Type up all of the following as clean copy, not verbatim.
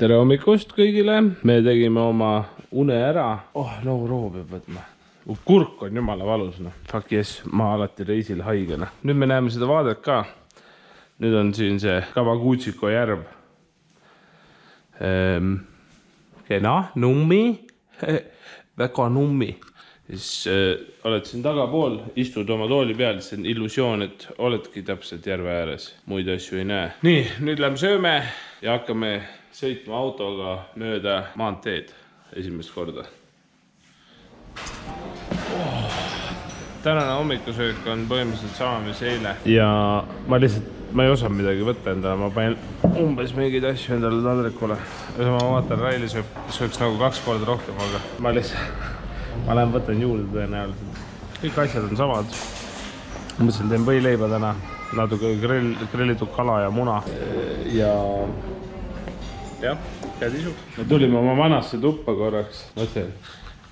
tere hommikust kõigile, me tegime oma une ära. Nagu roo peab võtma. Kurk on jumala valus. Fuck yes, ma alati reisil haigena. Nüüd me näeme seda vaadet ka. Nüüd on siin see Kawaguchiko järv. Kena, nummi. Väga nummi. Siis oled siin tagapool, istud oma tooli peal, see on illusioon, et oledki täpselt järve ääres, muid asju ei näe. Nii, nüüd lähme sööme ja hakkame sõitma autoga mööda maanteed esimest korda. Tänane hommikusöök on põhimõtteliselt sama mis eile. Ja ma ei osanud midagi võtta endale, ma panin umbes mingeid asju endale taldrikule. Ma vaatan, Raili sööks nagu 2 korda rohkem, aga ma lähen võtan juurde tõenäoliselt. Kõik asjad on samad. Mõtlesin, teen võileiba täna. Natuke grillitud kala ja muna. Ja käed isu. Me tulime oma vanasse tuppa korraks. Mõtlen,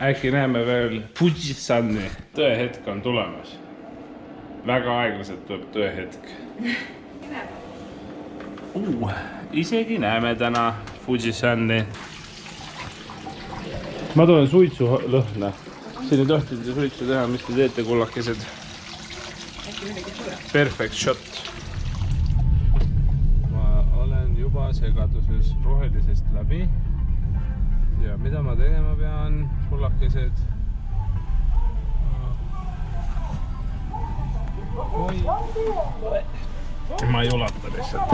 äkki näeme veel Fujisani. Tõehetk on tulemas. Väga aeglaselt tuleb tõehetk. Isegi näeme täna Fujisani. Ma tulen suitsu lõhna. Siin ei tohtida suitsu teha, mis te teete, kullakesed. Perfect shot. Ma olen juba segaduses rohelisest läbi. Ja mida ma tegema pean, kullakesed? Ma ei ulata lihtsalt.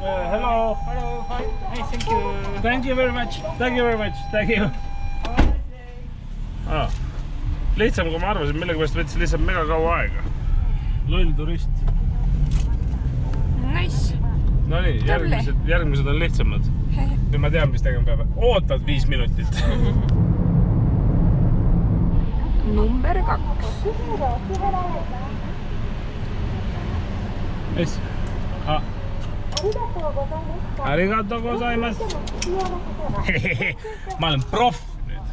Hello. Hello, fine. Hey, thank you. Thank you very much. Thank you very much. Thank you. Lihtsam kui ma arvasin, millega pärast võttis lihtsalt mega kaua aega. Loll turist. Nice. No nii, järgmised on lihtsamad. Nüüd ma tean, mis tegema peab. Ootad 5 minutit. Number 2. Yes. Arigato gozaimasu. Ma olen proff nüüd.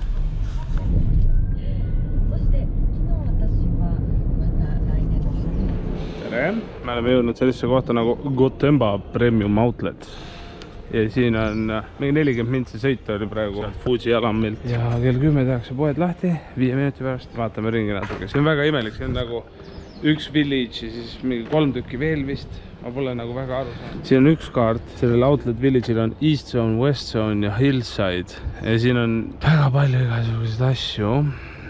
Tere! Me oleme jõudnud sellise kohta nagu Gotemba Premium Outlet. Ja siin on mingi 40 mintsi sõita oli praegu Fuji jalamilt. Ja kell 10 tehakse poed lahti, 5 minuti pärast vaatame ringi natuke. See on väga imelik, see on nagu üks village ja siis mingi 3 tükki veel vist. Ma pole nagu väga aru saanud. Siin on üks kaart, sellel Outlet Village'il on East Zone, West Zone ja Hillside. Ja siin on väga palju igasuguseid asju.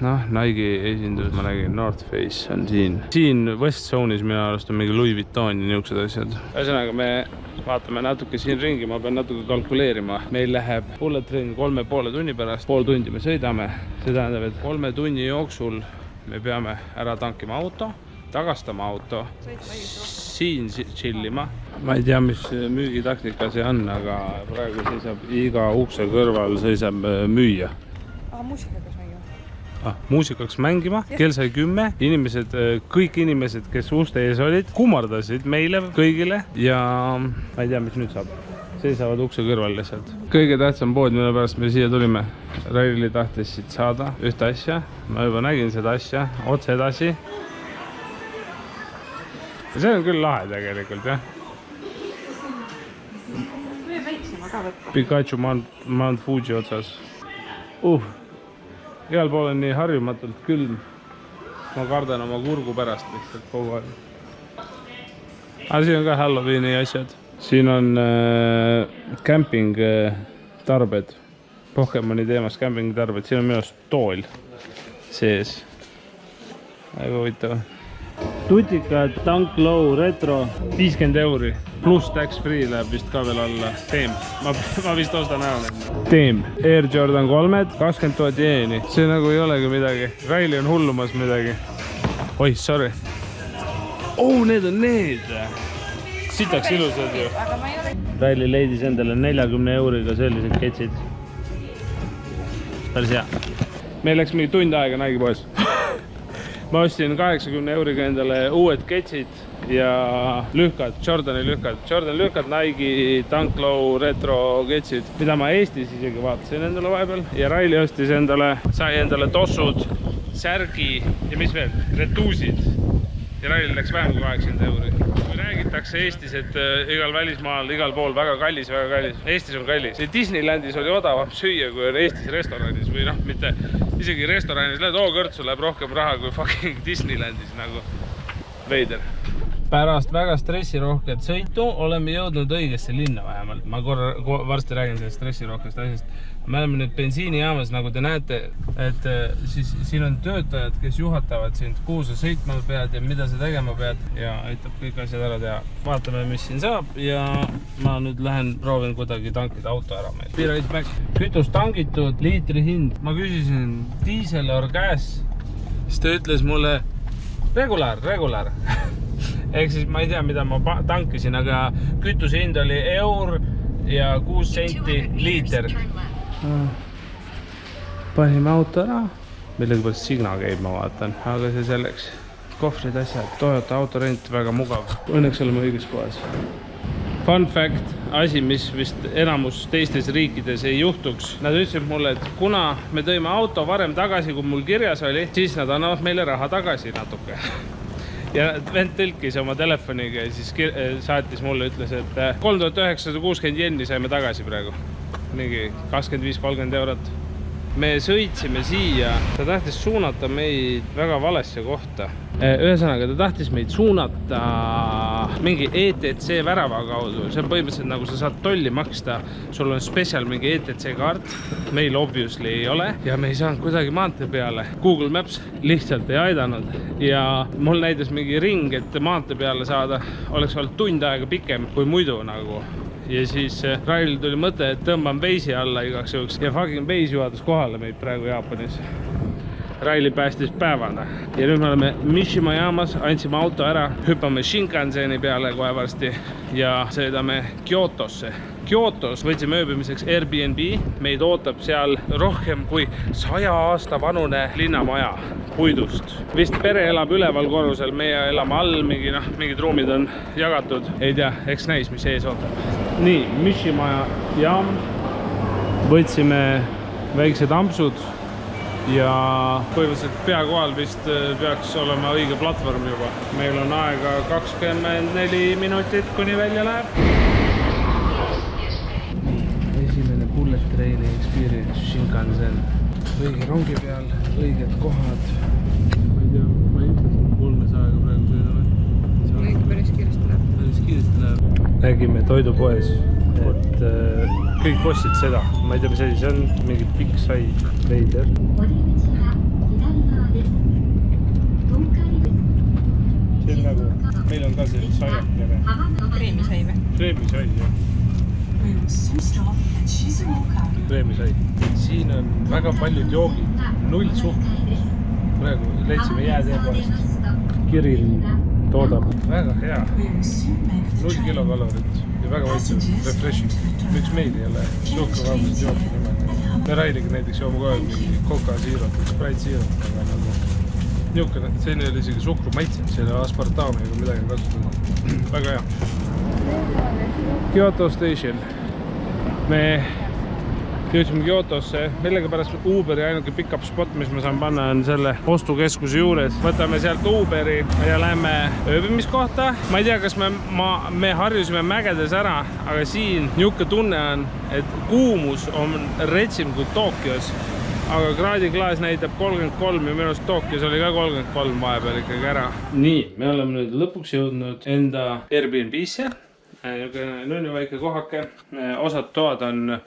Nike esindus, ma nägin, North Face on siin. Siin West Zone'is minu arust on mingi Louis Vuitton ja niisugused asjad. Ühesõnaga me vaatame natuke siin ringi, ma pean natuke kalkuleerima. Meil läheb bullet train 3,5 tunni pärast, pool tundi me sõidame. See tähendab, et 3 tunni jooksul me peame ära tankima auto, tagastama auto, siin chillima. Ma ei tea, mis müügitaktika see on, aga praegu seisab iga ukse kõrval seisab müüja. Muusikakas mängima. Muusikaks mängima, kell sai 10. Kõik inimesed, kes uste ees olid, kummardasid meile kõigile ja ma ei tea, mis nüüd saab. Seisavad ukse kõrval lihtsalt. Kõige tähtsam pood, mille pärast me siia tulime. Raili tahtis siit saada ühte asja. Ma juba nägin seda asja otse edasi. Ja see on küll lahe tegelikult, jah. Või väiksema ka võtta. Pikachu Mount Fuji otsas. Igal pool on nii harjumatult külm. Ma kardan oma kurgu pärast lihtsalt kogu aeg. Aga siin on ka Halloweeni asjad. Siin on camping tarbed. Pokemoni teemas camping tarbed. Siin on minu arust tool sees. Väga huvitav. Tutikad, Tank Low, Retro, 50 €. Plus tax free läheb vist ka veel alla. Teem. Ma vist ostan ära need. Teem. Air Jordan 3, 20 000 jeeni. See nagu ei olegi midagi. Raili on hullumas midagi. Oi, sorry. Need on need. Sitaks ilusad ju. Raili leidis endale 40 € sellised ketsid. Päris hea. Meil läks mingi tund aega Nike poes. Ma ostsin 80 € endale uued ketsid ja lühkad, Jordani lühkad, Nike, Tank Low, Retro ketsid, mida ma Eestis isegi vaatasin endale vahepeal. Ja Raili ostis sai endale tossud, särgi ja mis veel, retuusid. Ja Raili läks vähem kui 80 €. Kui räägid räägitakse Eestis, et igal välismaal, igal pool väga kallis, väga kallis. Eestis on kallis. Disneylandis oli odavam süüa, kui on Eestis restoranis või noh, mitte isegi restoranis lähed, kõrtsu läheb rohkem raha kui fucking Disneylandis nagu veider. Pärast väga stressirohket sõitu oleme jõudnud õigesse linna vähemalt. Ma varsti räägin sellest stressirohkest asjast. Me oleme nüüd bensiinijaamas, nagu te näete, et siis siin on töötajad, kes juhatavad sind, kuhu sa sõitma pead ja mida sa tegema pead ja aitab kõik asjad ära teha. Vaatame, mis siin saab ja ma nüüd lähen proovin kuidagi tankida auto ära meil. Be right back. Kütus tangitud, liitri hind. Ma küsisin diisel or gas, siis ta ütles mulle regular. Ehk siis ma ei tea, mida ma tankisin, aga kütuse hind oli eur ja 6 senti liiter. Panime auto ära, millegipärast signa käib, ma vaatan, aga see selleks. Kohvrid asjad, Toyota autorent, väga mugav. Õnneks oleme õiges kohas. Fun fact, asi, mis vist enamus teistes riikides ei juhtuks. Nad ütlesid mulle, et kuna me tõime auto varem tagasi, kui mul kirjas oli, siis nad annavad meile raha tagasi natuke. Ja vend tõlkis oma telefoniga ja siis saatis mulle, ütles, et 3960 jenni saime tagasi praegu. Mingi 25-30 eurot. Me sõitsime siia, ta tahtis suunata meid väga valesse kohta. Ühesõnaga, ta tahtis meid suunata mingi ETC värava kaudu. See on põhimõtteliselt nagu sa saad tolli maksta, sul on spetsial mingi ETC kaart. Meil obviously ei ole ja me ei saanud kuidagi maantee peale. Google Maps lihtsalt ei aidanud ja mul näitas mingi ring, et maantee peale saada oleks olnud tund aega pikem kui muidu nagu. Ja siis Railil tuli mõte, et tõmban Waze'i alla igaks juhuks ja fucking Waze juhatas kohale meid praegu Jaapanis. Raili päästis päevana. Ja nüüd me oleme Mishima jaamas, andsime auto ära, hüppame Shinkanseni peale kohe varsti ja sõidame Kyotosse. Kyotos võtsime ööbimiseks Airbnb, meid ootab seal rohkem kui 100 aasta vanune linnamaja puidust. Vist pere elab üleval korrusel, meie elame all, mingid ruumid on jagatud. Ei tea, eks näis, mis ees ootab. Nii, Mishima jaam. Võtsime väiksed ampsud ja põhimõtteliselt peakohal vist peaks olema õige platvorm juba. Meil on aega 24 minutit, kuni välja läheb. Esimene bullet traini experience Shinkansen. Õige rongi peal, õiged kohad. Ma ei tea, ma ei ütle, et 300 aega praegu sõidame. Õige päris kiiresti läheb. Päris kiiresti läheb. Nägime toidupoes, et kõik ostsid seda. Ma ei tea, mis asi see on, mingi pikk sai veider. See on nagu, meil on ka selline saiakene. Kreemisai või? Kreemisai, jah. Kreemisai. Siin on väga paljud joogid, 0 suhkrut. Praegu leidsime jääteepoest. Kiril toodab väga hea. 0 kilokalorit ja väga vaitsev, refreshing. Miks meil ei ole suhkruvabast jooki niimoodi. Me Railiga näiteks joome kogu aeg mingi Coca-Zerot, Sprite-Zerot, aga nagu niisugune, selline oli isegi suhkru maitse, selle aspartaamiga midagi kasutada. Väga hea. Kyoto Station. Me jõudsime Kyotosse, millega pärast Uberi ainuke pick-up spot, mis ma saan panna, on selle ostukeskuse juures. Võtame sealt Uberi ja lähme ööbimiskohta. Ma ei tea, kas me harjusime mägedes ära, aga siin niisugune tunne on, et kuumus on retsim kui Tokyos. Aga kraadiklaas näitab 33 ja minust Tokyos oli ka 33 vahepeal ikkagi ära. Nii, me oleme nüüd lõpuks jõudnud enda Airbnb-sse. Nunnu väike kohake. Osad toad on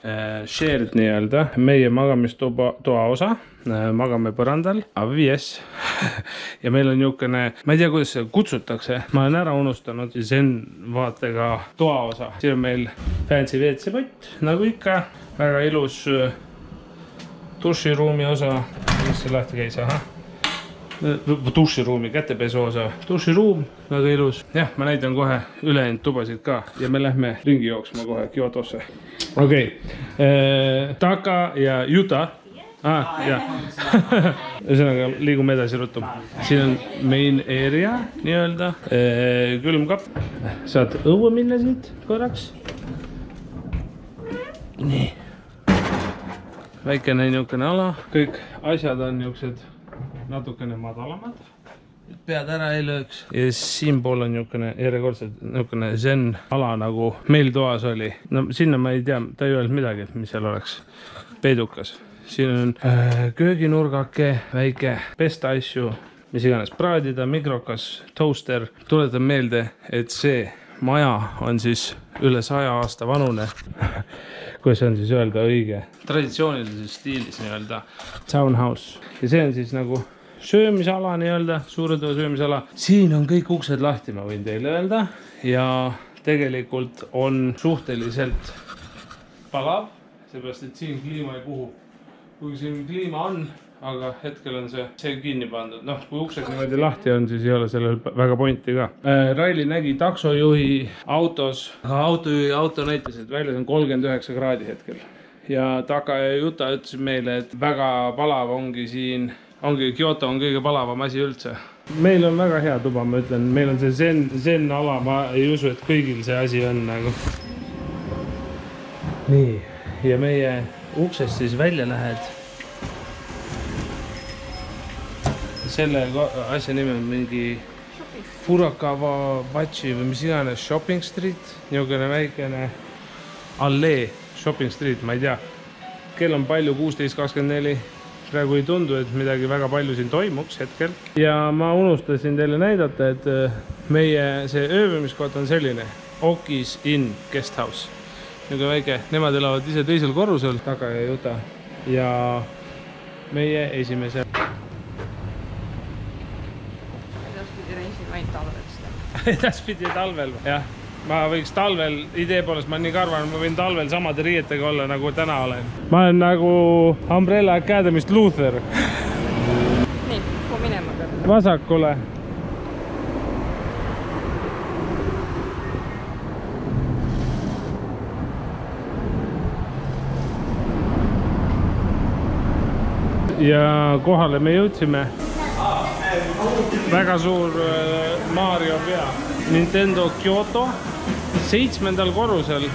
shared nii-öelda. Meie magamistoa osa. Magame põrandal. AVS. Ja meil on niisugune, ma ei tea, kuidas see kutsutakse. Ma olen ära unustanud Zen vaatega toa osa. Siin on meil fancy WC-pott, nagu ikka. Väga ilus duširuumi osa. Mis see lahti käis? Aha. Duširuumi, kätepesu osa. Duširuum, väga ilus. Jah, ma näitan kohe ülejäänud tubasid ka. Ja me lähme ringi jooksma kohe Kyotosse. Okei. Taka ja Yuta. Ühesõnaga, liigume edasi ruttu. Siin on main area, nii-öelda. Külmkapp. Saad õue minna siit korraks. Nii. Väikene niisugune ala. Kõik asjad on niisugused natukene madalamad. pead ära ei lööks. Ja siinpool on niisugune järjekordselt niisugune zen ala nagu meil toas oli. No sinna ma ei tea, ta ei öelnud midagi, et mis seal oleks peidukas. Siin on kööginurgake, väike pesta asju, mis iganes praadida, mikrokas, toaster. Tuletan meelde, et see maja on siis üle 100 aasta vanune. Kuidas on siis öelda õige? Traditsioonilises stiilis nii-öelda townhouse. Ja see on siis nagu söömisala nii-öelda, suure toa söömisala. Siin on kõik uksed lahti, ma võin teile öelda. Ja tegelikult on suhteliselt palav, seepärast, et siin kliima ei puhu. Kui siin kliima on, aga hetkel on see kinni pandud. Noh, kui uksed niimoodi lahti on, siis ei ole sellel väga pointi ka. Raili nägi taksojuhi autos. Autojuhi auto näitas, et väljas on 39 kraadi hetkel. Ja Taka ja Juta ütles meile, et väga palav ongi siin. Kyoto on kõige palavam asi üldse. Meil on väga hea tuba, ma ütlen. Meil on see zen ala, ma ei usu, et kõigil see asi on nagu. Nii, ja meie uksest siis välja lähed. Selle asja nimi on mingi Furukawa Bachi või mis iganes shopping street. Niisugune väikene allee shopping street, ma ei tea. Kell on palju 16.24. Praegu ei tundu, et midagi väga palju siin toimuks hetkel. Ja ma unustasin teile näidata, et meie see ööbimiskoht on selline Okis Inn Guesthouse. Niisugune väike, nemad elavad ise teisel korrusel, Taka ja Juta. Ja meie esimese. Edaspidi reisid vaid talvel. Edaspidi talvel, jah. Ma võiks talvel, idee poolest ma nii karvan, ma võin talvel samade riietega olla, nagu täna olen. Ma olen nagu Umbrella Academy'st Luther. Nii, kuhu minema peab? Vasakule. Ja kohale me jõudsime. Väga suur Mario pea. Nintendo Kyoto 7. korrusel.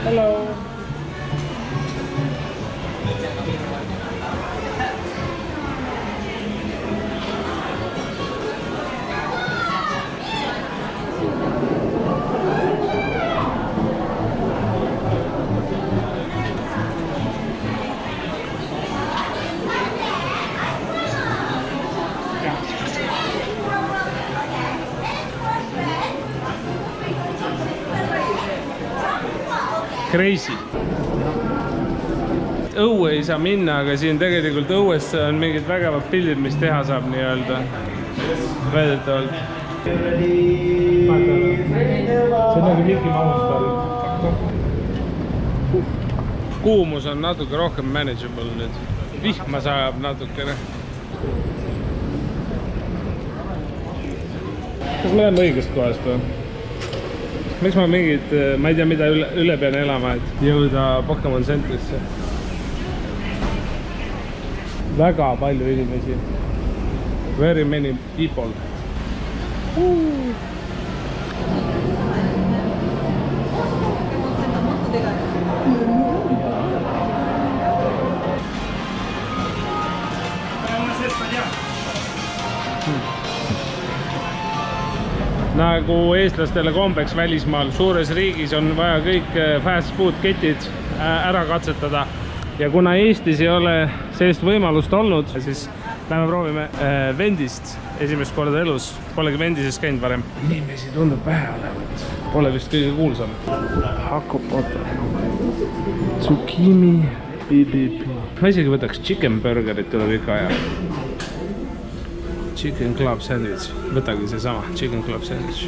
Hello. Crazy. Õue ei saa minna, aga siin tegelikult õues on mingid vägevad pildid, mis teha saab nii-öelda. Väidetavalt. See on nagu Mickey Mouse. Kuumus on natuke rohkem manageable nüüd. Vihma sajab natukene. Kas me läheme õigest kohast või? Miks ma mingid, ma ei tea mida üle pean elama, et jõuda Pokemon Centrisse. Väga palju inimesi. Very many people. Nagu eestlastele kombeks välismaal, suures riigis on vaja kõik fast food ketid ära katsetada. Ja kuna Eestis ei ole sellist võimalust olnud, siis lähme proovime Vendist esimest korda elus. Polegi Vendises käinud varem. Inimesi tundub vähe olevat. Pole vist kõige kuulsam. Hakopoto. Tsukimi. Ma isegi võtaks chicken burgerit üle pika aja. Chicken club sandwich. Võtagi see sama. Chicken club sandwich.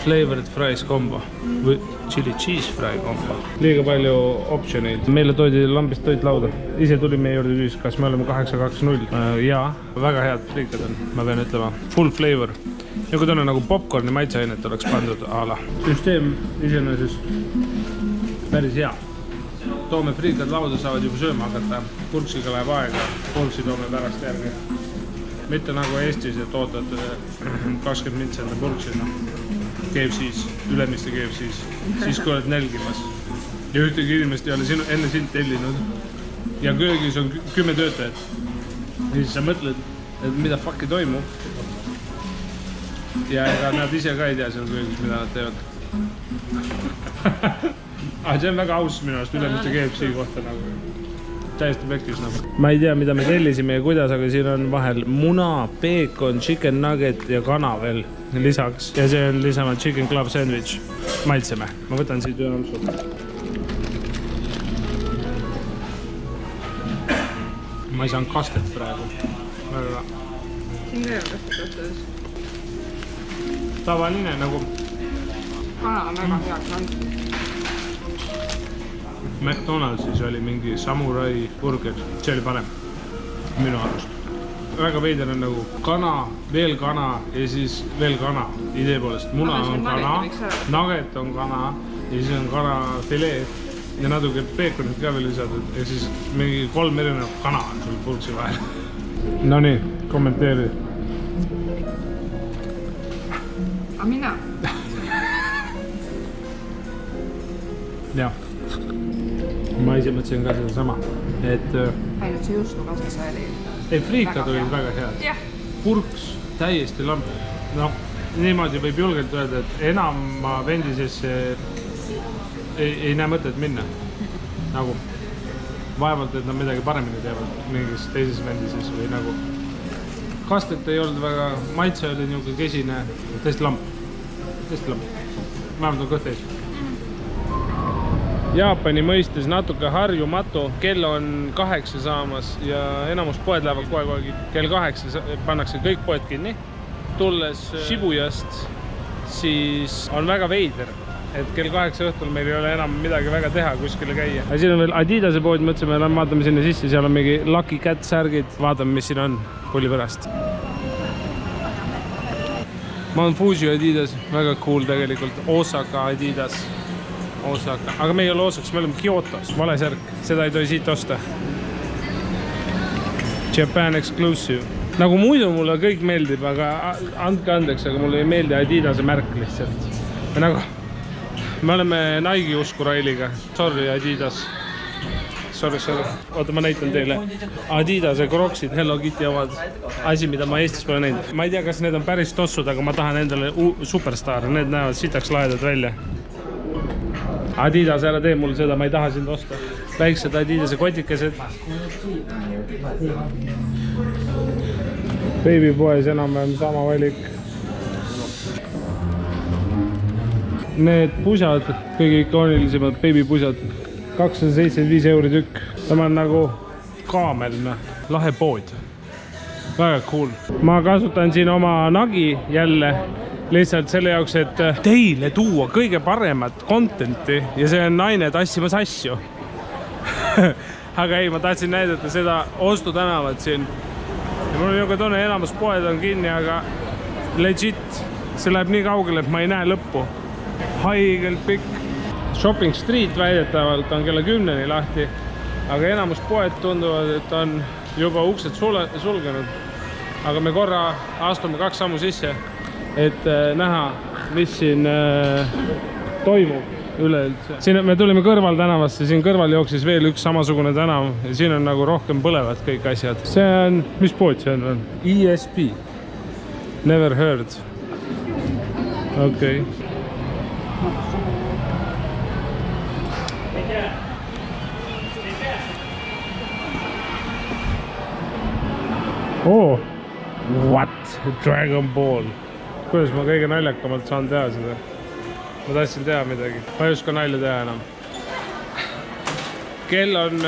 Flavored fries combo. Või chili cheese fry combo. Liiga palju optsioneid. Meile toodi lambist toit lauda. Ise tuli meie juurde küsis, kas me oleme 820. Jaa, väga head friikad on, ma pean ütlema. Full flavor. Nagu tunne nagu popcorni maitseainet oleks pandud ala. Süsteem iseenesest päris hea. Toome friikad lauda, saavad juba sööma hakata. Purksiga läheb aega. Purksi toome pärast järgi. Mitte nagu Eestis, et ootad 20 mintsi enda purksina. KFC-s, ülemiste KFC-s. Siis kui oled nälgimas. ja ühtegi inimest ei ole sinu enne sind tellinud. Ja köögis on 10 töötajat. Ja siis sa mõtled, et mida fuck'i toimub. Ja ega nad ise ka ei tea seal köögis, mida nad teevad. See on väga aus minu arust, ülemiste KFC kohta nagu. Täiesti pekkis nagu. Ma ei tea, mida me tellisime ja kuidas, aga siin on vahel muna, peekon, chicken nugget ja kana veel lisaks. Ja see on lisama chicken club sandwich. Maitseme. Ma võtan siit ühe ampsu. Ma ei saanud kastet praegu. Väga. Siin veel kastet ostades. Tavaline nagu. Kana on väga hea kranti. McDonaldsis oli mingi samurai burger, see oli parem minu arust. Väga veider on nagu kana, veel kana ja siis veel kana idee poolest. Muna on kana, nugget on kana ja siis on kana filee ja natuke peekonit ka veel lisatud ja siis mingi 3 erinevat kana on sul purksi vahel. No nii, kommenteeri. Aga mina? Jah. Ma ise mõtlesin ka seda sama, et... Ainult see juustu kastas oli... Ei, friikad olid väga head. Jah. Purks täiesti lamp. No, niimoodi võib julgelt öelda, et enam ma vendisesse ei näe mõtet minna. Nagu vaevalt, et nad midagi paremini teevad mingis teises vendises või nagu... Kastet ei olnud väga, maitse oli niisugune kesine, täiesti lamp. Täiesti lamp. Vähemalt on kõht ees. Jaapani mõistes natuke harjumatu, kell on 8 saamas ja enamus poed lähevad kohe. Kell 8 pannakse kõik poed kinni. Tulles Shibuyast, siis on väga veider, et kell 8 õhtul meil ei ole enam midagi väga teha kuskile käia. Ja siin on veel Adidase pood, mõtlesime, vaatame sinna sisse, seal on mingi Lucky Cat särgid, vaatame, mis siin on pulli pärast. Mount Fuji Adidas, väga cool tegelikult, Osaka Adidas. Osaka. Aga me ei ole Osakas, me oleme Kyotos, vale särk, seda ei tohi siit osta. Japan exclusive. Nagu muidu mulle kõik meeldib, aga andke andeks, aga mulle ei meeldi Adidase märk lihtsalt. Nagu, me oleme Nike usku Railiga. Sorry Adidas. Sorry. Oota, ma näitan teile. Adidase Crocsid, Hello Kitty omad. Asi, mida ma Eestis pole näinud. Ma ei tea, kas need on päris tossud, aga ma tahan endale superstar. Need näevad sitaks laedad välja. Adidas, ära tee mul seda, ma ei taha sind osta. Väiksed Adidase kotikesed. Babypoes enam-vähem sama valik. Need pusad, kõige ikoonilisemad babypusad. 275 € tükk. Tämä on nagu kaamel, lahe pood. Väga cool. Ma kasutan siin oma nagi jälle. Lihtsalt selle jaoks, et teile tuua kõige paremat contenti ja see on naine tassimas asju. Aga ei, ma tahtsin näidata seda ostutänavat siin. Ja mul on juba tunne, enamus poed on kinni, aga legit, see läheb nii kaugele, et ma ei näe lõppu. Haigelt pikk. Shopping Street väidetavalt on kella 10-ni lahti, aga enamus poed tunduvad, et on juba uksed sulgenud. Aga me korra astume 2 sammu sisse, et näha, mis siin toimub üleüldse. Siin me tulime kõrval tänavasse, siin kõrval jooksis veel üks samasugune tänav ja siin on nagu rohkem põlevad kõik asjad. See on, mis pood see on? ESP. Never heard. Okei. Oh, what? Dragon Ball. Kuidas ma kõige naljakamalt saan teha seda? Ma tahtsin teha midagi. Ma ei oska nalja teha enam. Kell on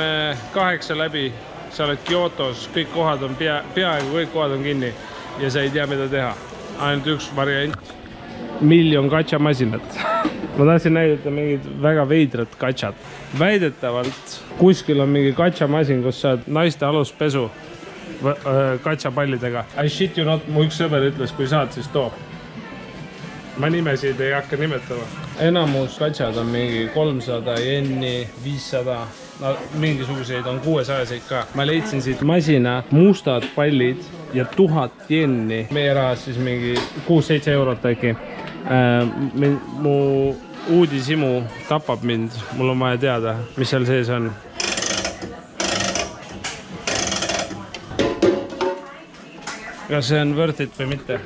8 läbi. Sa oled Kyotos. Kõik kohad on peaaegu kõik kohad on kinni. Ja sa ei tea, mida teha. Ainult üks variant. 1 miljon gacha-masinat. Ma tahtsin näidata mingid väga veidrat gačat. Väidetavalt kuskil on mingi gacha-masin, kus saad naiste aluspesu gacha-pallidega. I shit you not, mu üks sõber ütles, kui saad, siis too. Ma nimesid ei hakka nimetama. Enamus gačad on mingi 300 jenni, 500, no, mingisuguseid on 600-seid ka. Ma leidsin siit masina mustad pallid ja 1000 jenni. Meie rahas siis mingi 6-7 € äkki. Mu uudishimu tapab mind, mul on vaja teada, mis seal sees on. Kas see on worth it või mitte?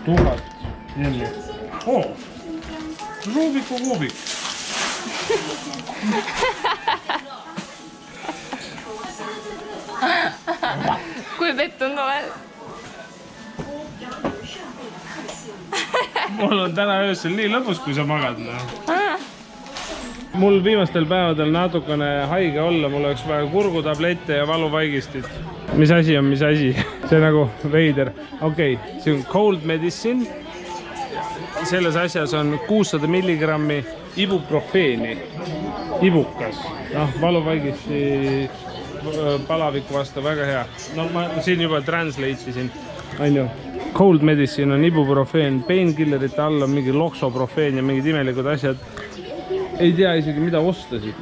1000 jenni. Oh! Rubiku kuubik. Kui pettunud oled? Mul on täna öösel nii lõbus, kui sa magad. Mul viimastel päevadel natukene haige olla, mul oleks vaja kurgutablette ja valuvaigistit. Mis asi on, mis asi? See nagu veider. Okei, see on cold medicine. Selles asjas on 600 milligrammi ibuprofeeni. Ibukas. Valuvaigisti palaviku vastu väga hea. No ma siin juba translate isin. Cold medicine on ibuprofeen, painkillerite all on mingi loksoprofeen ja mingid imelikud asjad. Ei tea isegi mida ostasid.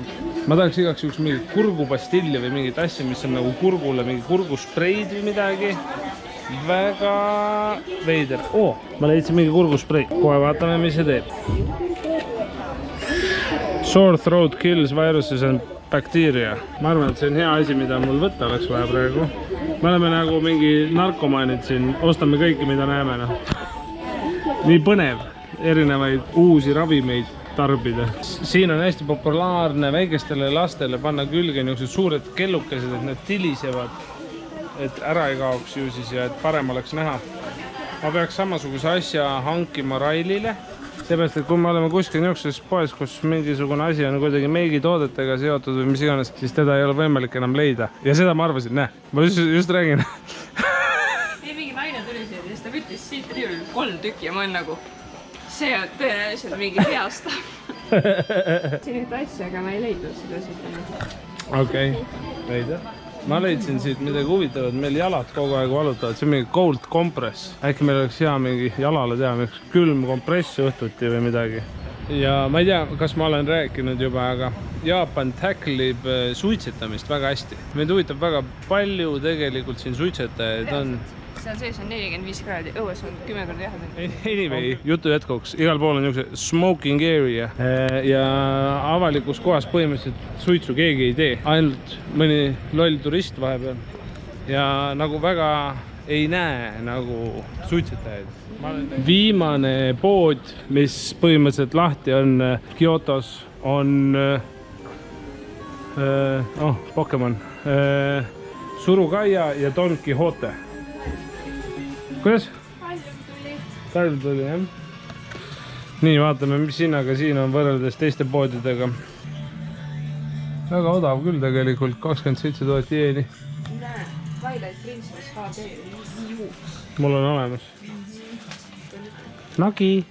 Ma tahaks igaks juhuks mingi kurgupastilli või mingit asja, mis on nagu kurgule, mingi kurguspreid või midagi. Väga veider. Ma leidsin mingi kurguspreid. Kohe vaatame, mis see teeb. Sore throat kills viruses and bacteria. Ma arvan, et see on hea asi, mida mul võtta oleks vaja praegu. Me oleme nagu mingi narkomaanid siin, ostame kõike, mida näeme. Nii põnev, erinevaid uusi ravimeid tarbida. Siin on hästi populaarne väikestele lastele panna külge niisugused suured kellukesed, et need tilisevad, et ära ei kaoks ju siis ja et parem oleks näha. Ma peaks samasuguse asja hankima Railile. Seepärast, et kui me oleme kuskil niisuguses poes, kus mingisugune asi on kuidagi meigitoodetega seotud või mis iganes, siis teda ei ole võimalik enam leida. Ja seda ma arvasin, ma just räägin. Ei, mingi naine tuli siia, siis ta võttis siit riiulil 3 tükki ja ma olen nagu, see on tõenäoliselt mingi heastav. Siin ühte asja, aga ma ei leidnud seda siit. Okei, leida. Ma leidsin siit midagi huvitavat, meil jalad kogu aeg valutavad, see on mingi cold compress. Äkki meil oleks hea mingi jalale teha, üks külm kompress õhtuti või midagi. Ja ma ei tea, kas ma olen rääkinud juba, aga Jaapan tacklib suitsetamist väga hästi. Meid huvitab väga palju tegelikult siin suitsetajaid on. Seal sees on 45 kraadi, õues on 10 korda jahedel. Anyway, jutu jätkuks. Igal pool on niisuguse smoking area ja avalikus kohas põhimõtteliselt suitsu keegi ei tee. Ainult mõni loll turist vahepeal. Ja nagu väga ei näe nagu suitsetajaid. Viimane pood, mis põhimõtteliselt lahti on Kyotos, on Pokemon. Surukaia ja Don Quixote. Kuidas? Talv tuli, jah? Nii, vaatame, mis hinnaga siin on võrreldes teiste poodidega. Väga odav küll tegelikult, 27 000 jeeni. Näe, Twilight Princess HD. Mul on olemas. Nagi.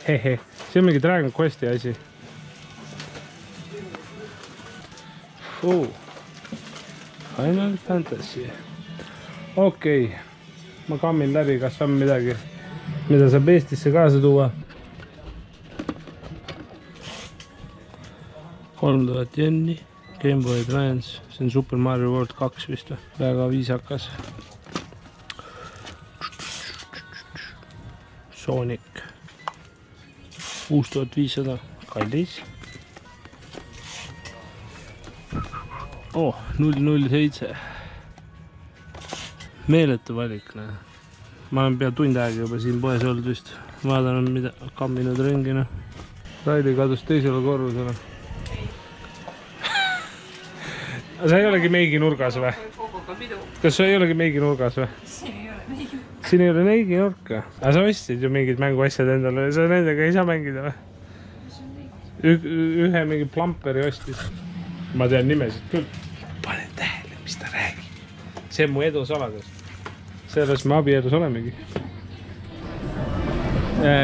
Hehe. See on mingi Dragon Questi asi. Final Fantasy. Okei. Ma kammin läbi, kas on midagi, mida saab Eestisse kaasa tuua. 3000 jenni, Game Boy Advance, see on Super Mario World 2 vist. Väga viisakas. Sonic 6500, kallis. 007. Meeletu valik, näe. Ma olen pea tund aega juba siin poes olnud vist. Vaatan, mida kamminud ringina. Raili kadus teisele korrusele. Sa ei olegi meigi nurgas või? Kas sa ei olegi meigi nurgas või? Siin ei ole meigi nurka. Aga sa ostsid ju mingid mänguasjad endale. Sa nendega ei saa mängida või? Ühe mingi plamperi ostis. Ma tean nimesid küll. Panen tähele, mis ta räägib. See on mu edu saladus. Selles me abielus olemegi.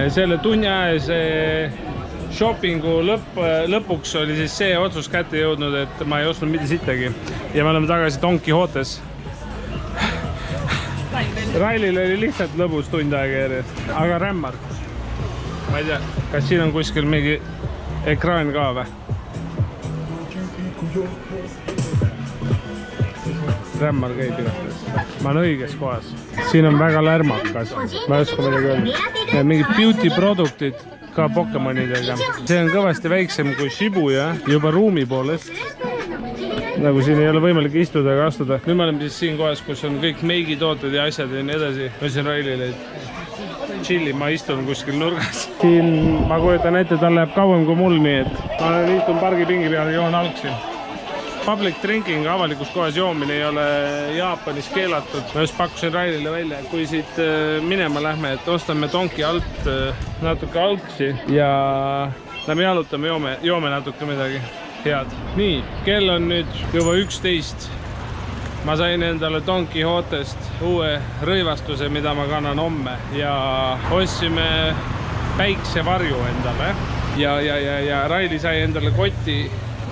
Selle tunni ajas shoppingu lõpuks oli siis see otsus kätte jõudnud, et ma ei ostnud mitte sittagi. Ja me oleme tagasi Don Quixotes. Railil oli lihtsalt lõbus tund aega järjest. Aga rämmar. Ma ei tea, kas siin on kuskil mingi ekraan ka või? Rämmar käib igatahes. ma olen õiges kohas. Siin on väga lärmakas, ma ei oska midagi öelda. Mingid beauty produktid ka Pokemonidega. See on kõvasti väiksem kui Shibuya, juba ruumi poolest. Nagu siin ei ole võimalik istuda ega astuda. Nüüd me oleme siis siin kohas, kus on kõik meigitooted ja asjad ja nii edasi. Ma ütlesin Railile, et chilli, ma istun kuskil nurgas. Siin ma kujutan ette, tal läheb kauem kui mul, nii et ma istun pargipingi peal ja joon algsi. Public drinking, avalikus kohas joomine ei ole Jaapanis keelatud. Ma just pakkusin Railile välja, kui siit minema lähme, et ostame Donki alt natuke algsi ja lähme jalutame, joome natuke midagi head. Nii, kell on nüüd juba 11. Ma sain endale Don Quixotest uue rõivastuse, mida ma kannan homme ja ostsime päiksevarju endale ja Raili sai endale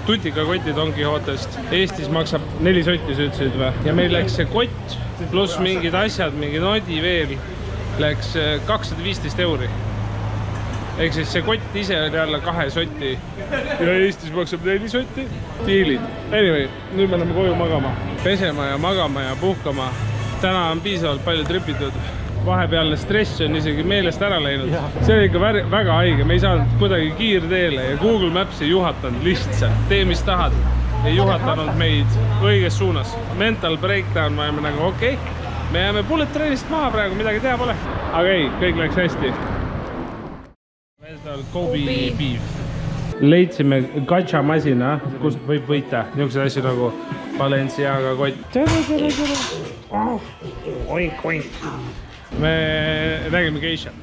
tutikakoti Don Quixotest. Eestis maksab 4 sotti, sa ütlesid või? Ja meil läks see kott pluss mingid asjad, mingi nodi veel, läks 215 euri. Ehk siis see kott ise oli alla 2 sotti ja Eestis maksab 4 sotti. Diilid. Anyway, nüüd me oleme koju magama. Pesema ja magama ja puhkama. Täna on piisavalt palju tripitud. Vahepealne stress on isegi meelest ära läinud. See oli ikka väga haige, me ei saanud kuidagi kiirteele ja Google Maps ei juhatanud lihtsalt. Tee mis tahad, ei juhatanud meid õiges suunas. Mental breakdown, ma jääme nagu okei. Me jääme bullet trainist maha praegu, midagi teha pole. Aga ei, kõik läks hästi. Kobe beef. Leidsime gacha masina, kust võib võita. Niisugused asju nagu Balenciaga kott. Oink, oink. Me nägime geisha.